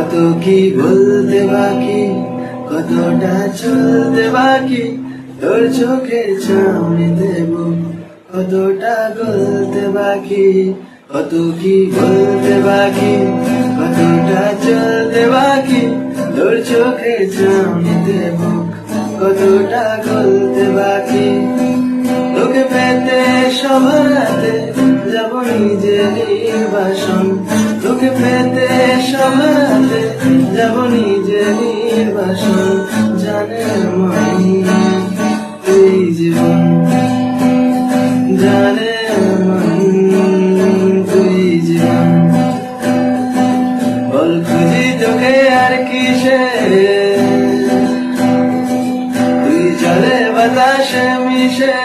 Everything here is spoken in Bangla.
কত কি বলতে বাকি, কতটা চলতে বাকি, তোর চোখের সামনে দেব কতটা গলতে বাকি, কত কি বলতে বাকি, কতটা চলতে বাকি, তোর চোখের সামনে দেব কতটা গলতে বাকি। তোকে পেতে সবার হাতে যাব নিজে নির্বাসন, তোকে পেতে সবার হাতে যাব নিজে নির্বাসন। জানের মন তুই জীবন, জানের মন তুই জীবন। বল খুঁজি তোকে আর কিসে, তুই চলে বাতাসে মিশে।